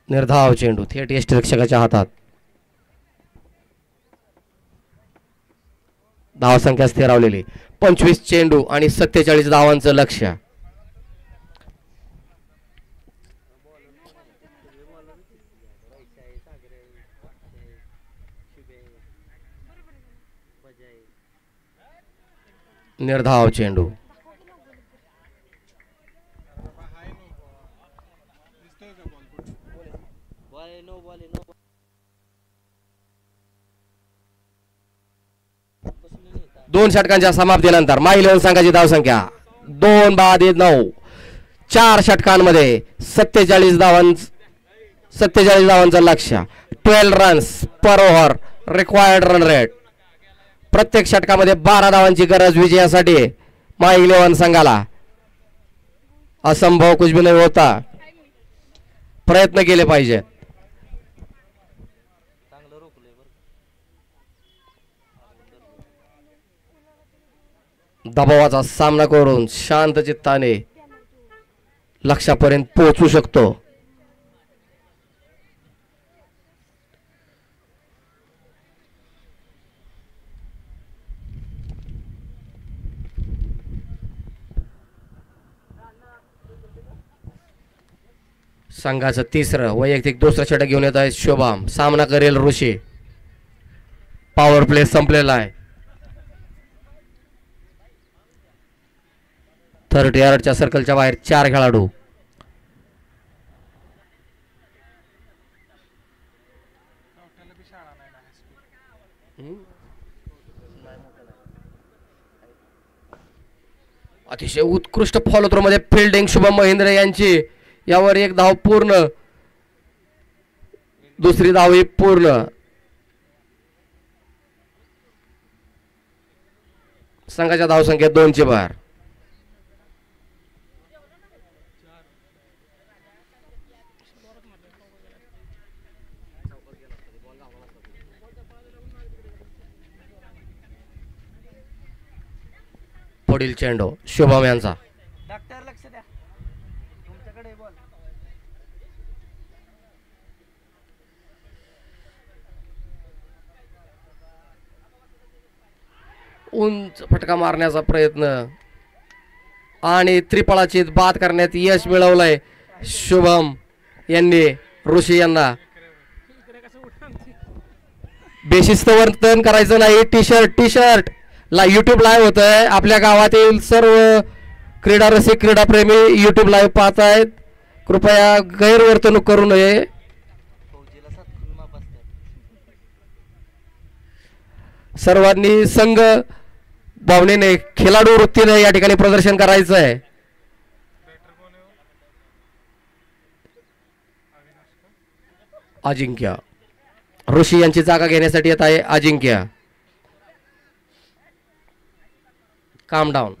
निर्धाव चेंडू थेट यष्टिरक्षकाच्या हातात. धावसंख्या स्थिरावलेली 25 चेंडू आणि 47 धावांचं लक्ष. निर्धाव चेंडू 2 षटकांच्या समाप्तीनंतर माई इलेव्हन संघाची धावसंख्या 2-9. 4 षटकांमध्ये 47 धावांचं लक्ष्य. 12 रन्स पर ओव्हर रिक्वायर्ड रन रेट. प्रत्येक षटकामध्ये 12 धावांची गरज विजयासाठी माई इलेव्हन संघाला. असंभव कुछ भी नाही होता, प्रयत्न केले पाहिजे. चांगलं रोखलंय बरं. दबावाचा सामना करून शांत चित्ताने लक्ष्यापर्यंत पोहोचू शकतो. संघाचं तिसरं वैयक्तिक दुसरं षटक घेऊन येत आहे शुभम. सामना करेल ऋषी. पॉवर प्ले संपलेला आहे. 30 यार्डच्या सर्कलच्या बाहेर 4 खेळाडू. कवट्याला बी शाळा नाही ना हायस्कूल. अतिशय उत्कृष्ट फॉलो थ्रो मध्ये फिल्डिंग शुभम महेंद्र यांची. यावर एक धाव पूर्ण, दुसरी धाव ही पूर्ण. संघाच्या धावसंख्येत 2ची भर. पुढील चेंडू शुभम यांचा. डॉक्टर लक्ष द्या, तुमच्याकडे बॉल. उंच फटका मारण्याचा प्रयत्न आणि त्रिफळाची बाद करण्यात यश मिळवलंय शुभम यांनी ऋषी यांना. बेशिस्त वर्तन करायचं नाही. टी शर्ट युट्यूब लाईव्ह होत आहे. आपल्या गावातील सर्व क्रीडा रसिक क्रीडाप्रेमी युट्यूब लाईव्ह पाहत आहेत. कृपया गैरवर्तणूक करू नये. फौजीला 7 खून माफ असतात. सर्वांनी संघ भावनेने खेळाडू वृत्तीने या ठिकाणी प्रदर्शन करायचं आहे. बॅटर कोण आहे हो? अविनाश का? अजिंक्य ऋषी यांची जागा घेण्यासाठी येत आहे अजिंक्य. काम डाऊन.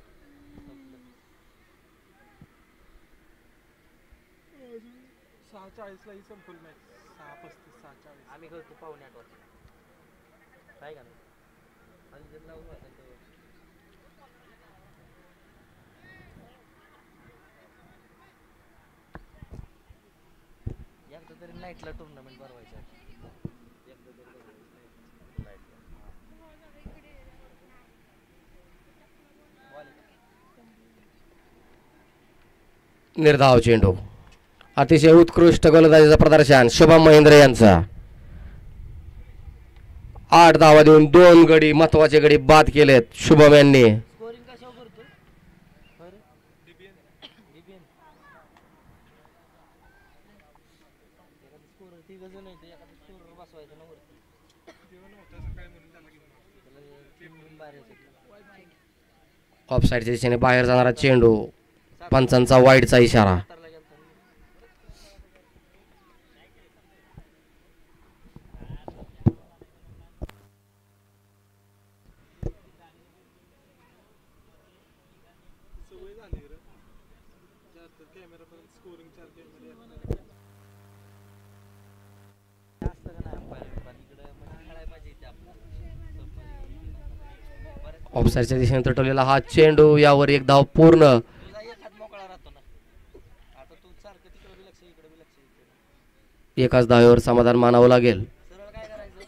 6:40 ला ही संपल मॅच. 6:35 6:40. आम्ही खेळतो 7:45 वाजता. काय का नाही आणि जर लावून वाजता एकदा तरी नाईटला टुर्नामेंट भरवायचं. एकदा तरी भरवायचं नाईटला. निर्धाव चेंडू. अतिशय उत्कृष्ट गोलंदाजीचं प्रदर्शन शुभम महेंद्र यांचा. 8 धावा देऊन 2 गडी महत्वाचे गडी बाद केलेत शुभम यांनी. स्कोरिंग कशावर करतो बरं? डीबीएन. एखादं स्कोर 3 जण आहे ते एखादं स्कोरवर बसवायचं ना वरती. जेवण होतं सकाळी म्हणून त्याला घेऊन आलो. त्याला टीम बाहेर यायचं. ऑफसाईडच्या दिशेने बाहेर जाणारा चेंडू. पंचांचा वाईडचा इशारा. सातारला गेलता मी. सवय झाली रे. जास्त कॅमेरा पर्यंत स्कोरिंग 4 कॅमेरे जास्त का नाही अंपायर पण इकडं म्हणजे खेळायला मजा येते आपल्याला. ऑफसाईडच्या दिशेने तटवलेला हा चेंडू. यावर एक धाव पूर्ण. तुझा एक हात मोकळा राहतो ना. आता तू सारखं तिकडे बी लक्ष इकडे बी लक्ष इकडे. एकाच धावेवर समाधान मानावं लागेल. सरळ काय करायचं,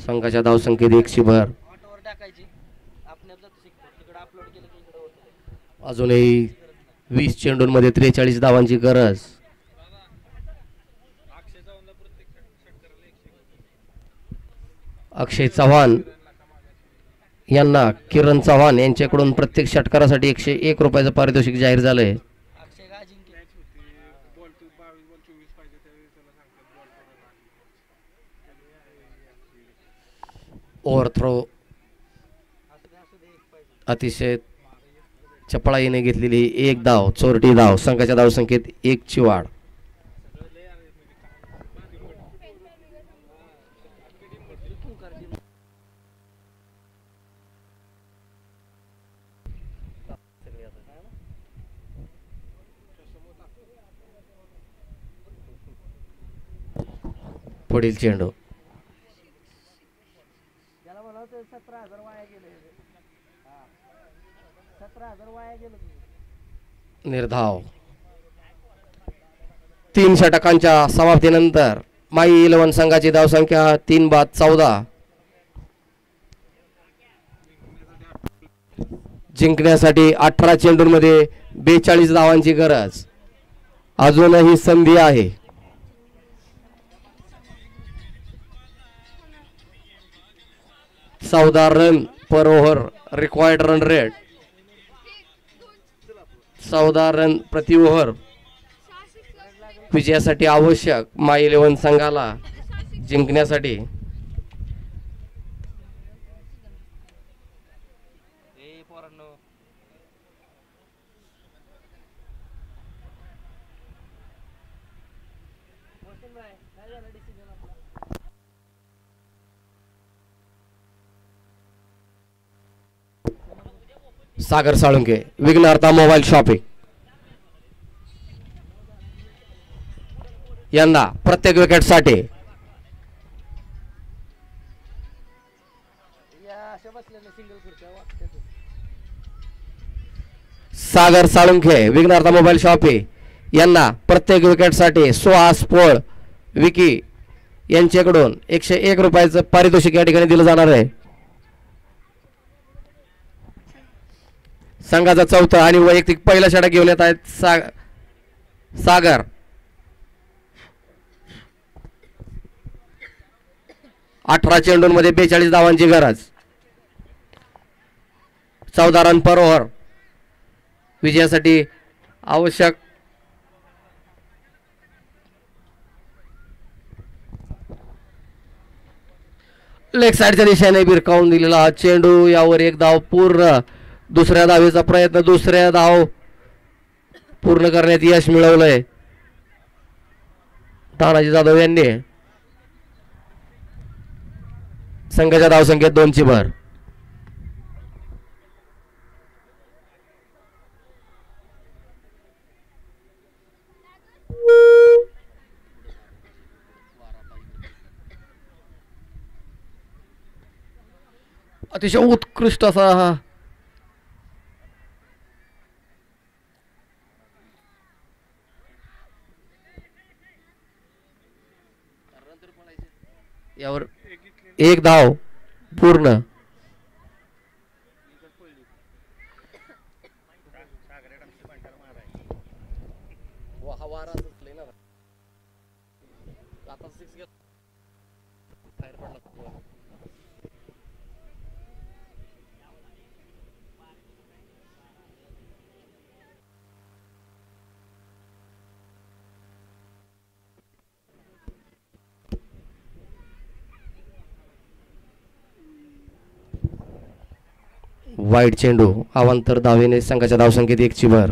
संघाच्या धावसंख्येत 1ची भर. ऑटोवर टाकायची, आपल्याला जातो शिकतो. तिकडे अपलोड केलं की इकडे होतं. अजूनही 20 चेंडूंमध्ये 43 धावांची गरज. अक्षय जाऊनला प्रत्येक षटकाराला 100. अक्षय चव्हाण यांना किरण चव्हाण यांच्याकडून प्रत्येक षटकारासाठी 101 रुपयाचं पारितोषिक जाहीर झालंय. अक्षय का अजिंक्य मॅच होती. बॉल 22 बॉल 24 पाहिजे त्यावेळी त्याला सांगतात बॉल करायला. Over throw. असू दे एक पाहिजे. अतिशय चपळाईने घेतलेली एक धाव, चोरटी धाव. संघाच्या धावसंख्येत 1 ची वाढ. पुढील चेंडू निर्धाव. 3 षटकांच्या समाप्तीनंतर माई 11 संघाची धावसंख्या 3/14. जिंकण्यासाठी 18 चेंडूंमध्ये 42 धावांची गरज. अजूनही संधी आहे. चौदा run per over required run rate. 14 run प्रति ओव्हर विजयासाठी आवश्यक माई 11 संघाला जिंकण्यासाठी. सागर साळुंके, विघ्नहर्ता मोबाईल शॉपिंग यांना प्रत्येक विकेटसाठी सागर साळुंखे, विघ्नहर्ता मोबाईल शॉपिंग यांना प्रत्येक विकेटसाठी सुहास पोळ विकी यांच्याकडून 101 रुपयाचं पारितोषिक या ठिकाणी दिलं जाणार आहे. संघाचा चौथा आणि वैयक्तिक पहिला षटक घेऊन येत आहेत सागर. अठरा चेंडूंमध्ये 42 धावांची गरज. 14 रन पर ओव्हर विजयासाठी आवश्यक. लेग साइडच्या दिशेने भिरकावून दिलेला हा चेंडू, यावर एक धाव पूर्ण. दुसऱ्या धावेचा प्रयत्न, दुसऱ्या धाव पूर्ण करण्यात यश मिळवलंय तानाजी जाधव यांनी. संघाच्या धावसंख्येत 2 ची भर. अतिशय उत्कृष्ट असा हा यावर एक धाव पूर्ण. वाईड चेंडू, अवांतर धावेने संघाच्या धावसंख्येत 1 ची भर.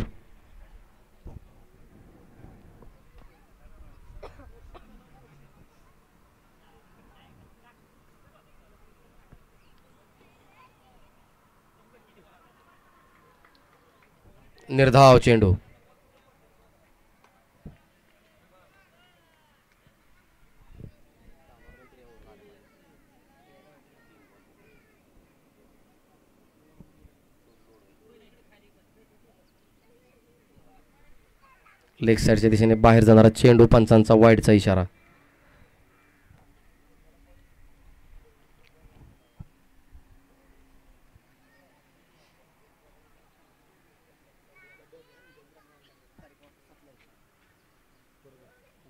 निर्धाव चेंडू. लेग साइडच्या दिशेने बाहेर जाणारा चेंडू, पंचांचा वाईडचा इशारा.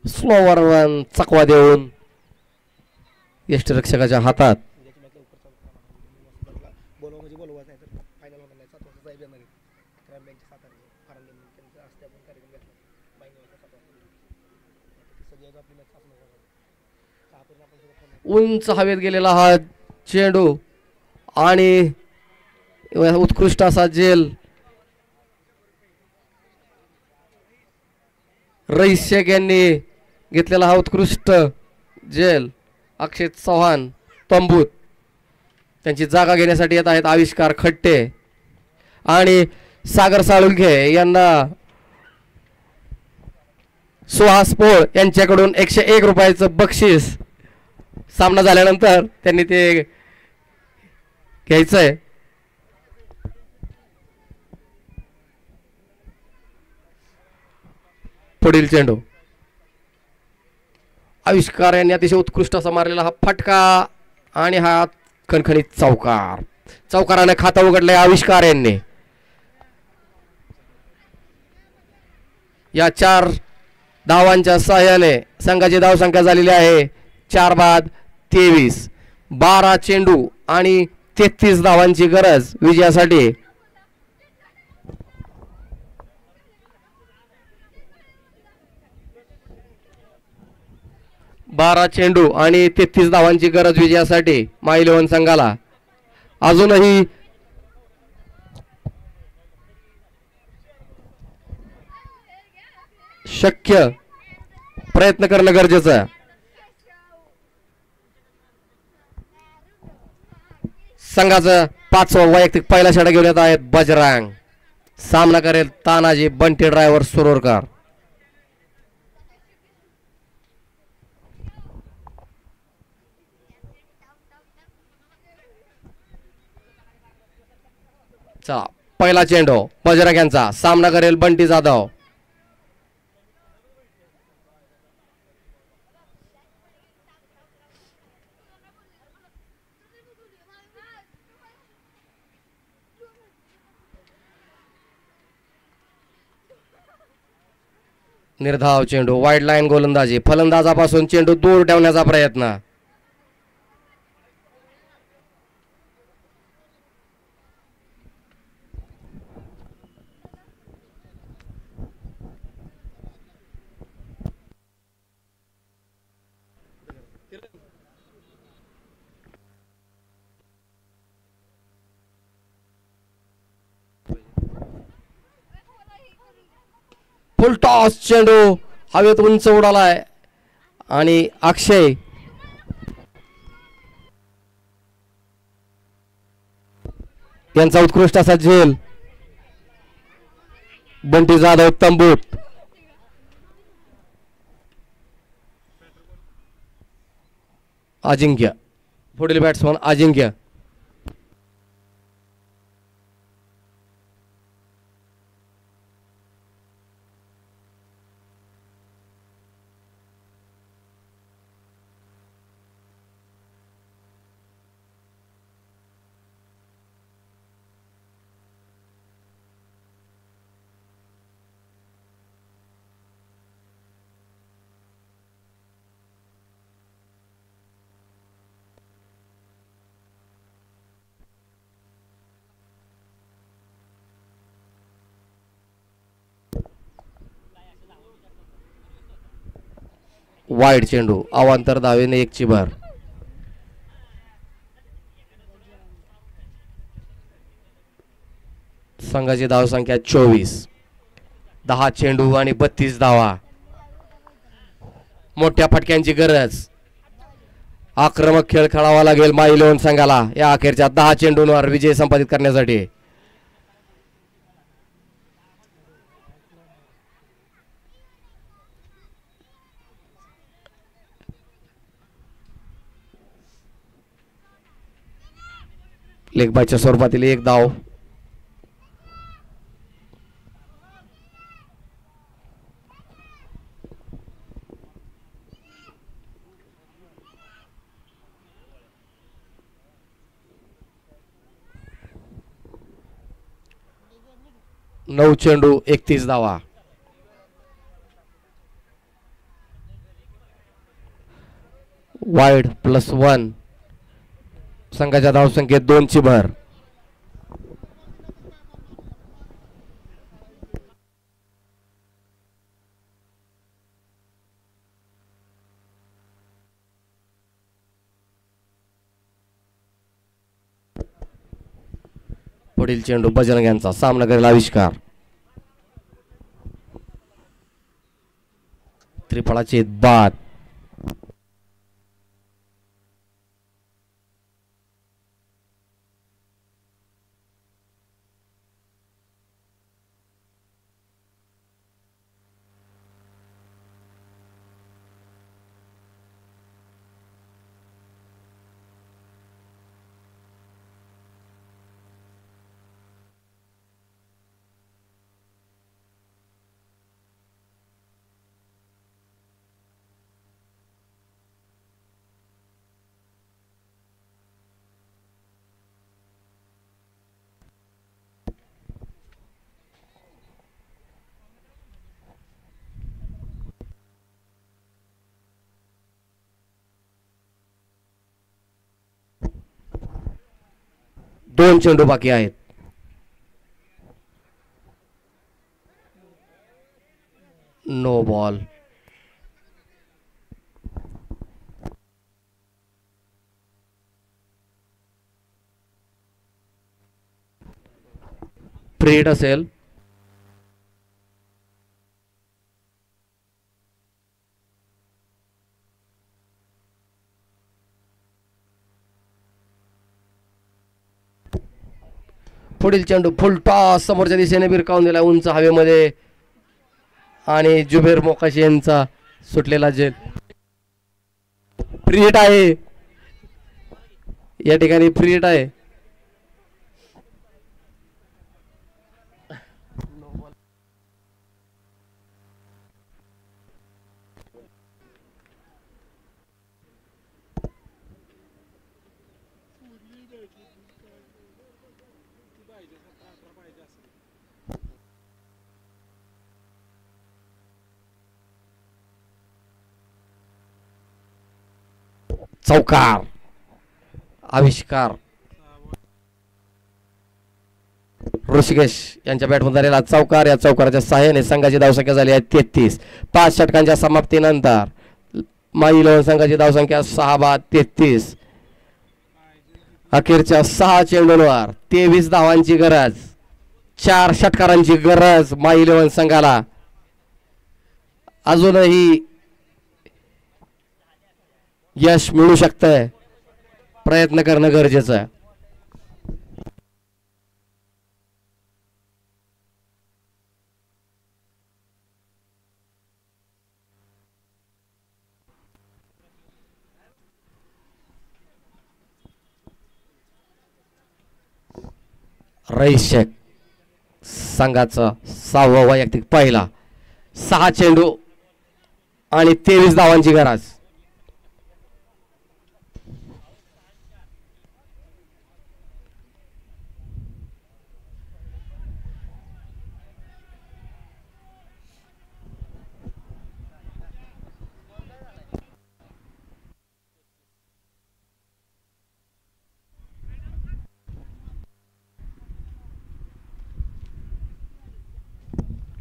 स्लोवर रन चकवा देऊन यष्टीरक्षकाच्या हातात. उंच हवेत गेलेला हा चेंडू आणि उत्कृष्ट असा जेल रईस शेख यांनी घेतलेला हा उत्कृष्ट जेल अक्षय चव्हाण तंबूत त्यांची जागा घेण्यासाठी येत आहेत आविष्कार खट्टे आणि सागर साळुंखे यांना सुहास पोळ यांच्याकडून 101 रुपयाचं बक्षीस सामना झाल्यानंतर त्यांनी ते घ्यायचंय. पुढील चेंडू आविष्कार यांनी अतिशय उत्कृष्ट असा मारलेला हा फटका आणि हा खणखणीत चौकार. चौकाराने खातं उघडलंय आविष्कार यांनी. या 4 धावांच्या सहाय्याने संघाची धावसंख्या झालेली आहे 4 बाद 23. 12 चेंडू आणि 33 धावांची गरज विजयासाठी. बारा चेंडू आणि 33 धावांची गरज विजयासाठी माय इलेव्हन संघाला. अजूनही शक्य प्रयत्न करणं गरजेचं आहे. संघाचं 5वं वैयक्तिक पहिला षटक घेऊन येत आहेत बजरंग. सामना करेल तानाजी बंटी ड्रायव्हर सुरोरकर. चला पहिला चेंडू बजरंग यांचा. सामना करेल बंटी जाधव. निर्धाव चेंडू वाईड लाईन गोलंदाजी. फलंदाजापासून चेंडू दूर ठेवण्याचा प्रयत्न. फुल टॉस चेंडू हवेत उंच उडालाय आणि अक्षय यांचा उत्कृष्ट असा झेल. बंटी जाधव तंबूत. अजिंक्य पुढील बॅट्समन अजिंक्य. वाईड चेंडू अवांतर धावेने 1 ची भर. संघाची धावसंख्या 24. 10 चेंडू आणि 32 धावा. मोठ्या फटक्यांची गरज. आक्रमक खेळ खेळावा लागेल माय इलेव्हन संघाला या अखेरच्या 10 चेंडूंवर विजय संपादित करण्यासाठी. लेगबायच्या स्वरूपातील 1 धाव. नऊ चेंडू 31 धावा. वाईड +1 संघाच्या धावसंख्येत 2 ची भर. पुढील चेंडू बजरंग यांचा सामना करेल आविष्कार. त्रिफळाची बाद. दोन चेंडू बाकी आहेत. No ball. प्रेड असेल. पुढील चेंडू फुल टॉस समोरच्या दिशेने भिरकावून दिला उंच हवेमध्ये आणि जुबेर मोकाशी यांचा सुटलेला झेल. फ्री हिट आहे या ठिकाणी. फ्री हिट आहे. चौकार. आविष्कार. ऋषिकेश यांच्या बॅटमधून झालेला चौकार. या चौकाराच्या सहाय्याने संघाची धावसंख्या झाली आहे 33. 5 षटकांच्या समाप्तीनंतर माई इलेव्हन संघाची धावसंख्या 6/33. अखेरच्या 6 चेंडूंवर 23 धावांची गरज. 4 षटकारांची गरज माई इलेव्हन संघाला. अजूनही यश मिळू शकतंय. प्रयत्न करणं गरजेचं आहे. रईस शेख संघाचा 6वा वैयक्तिक पहिला. 6 चेंडू आणि 23 धावांची गरज.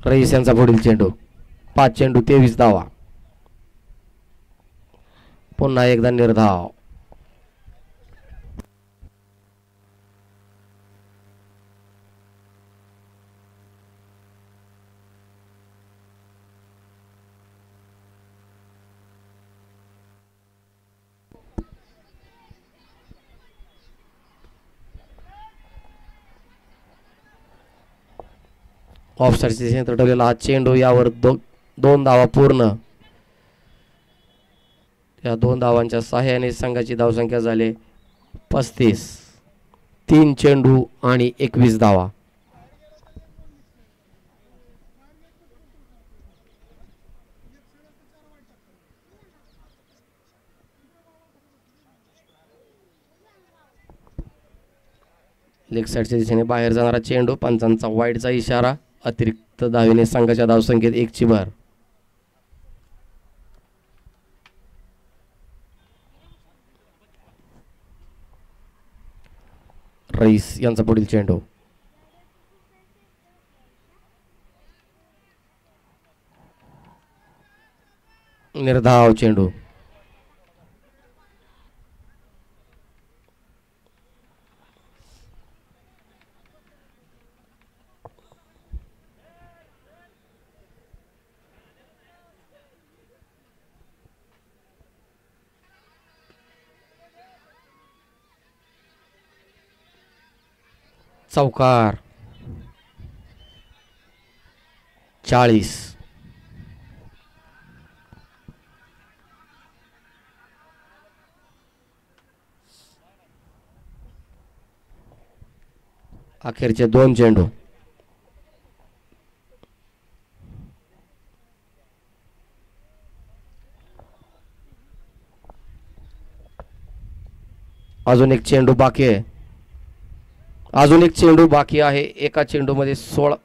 रईस यांचा पुढील चेंडू. 5 चेंडू 23 धावा. पुन्हा एकदा निर्धाव. ऑफसाईडच्या दिशेने ठरवलेला हा चेंडू. यावर 2 धावा पूर्ण. त्या 2 धावांच्या सहाय्याने संघाची धावसंख्या झाली 35. 3 चेंडू आणि 21 धावा. लेग साईडच्या दिशेने बाहेर जाणारा चेंडू. पंचांचा वाईडचा इशारा. अतिरिक्त धावेने संघाच्या धावसंख्येत 1ची भर. रईस यांचा पुढील चेंडू. निर्धाव चेंडू. चौकार 40. अखेरचे 2 चेंडू. अजून एक चेंडू बाकी आहे. एका चेंडूमध्ये 16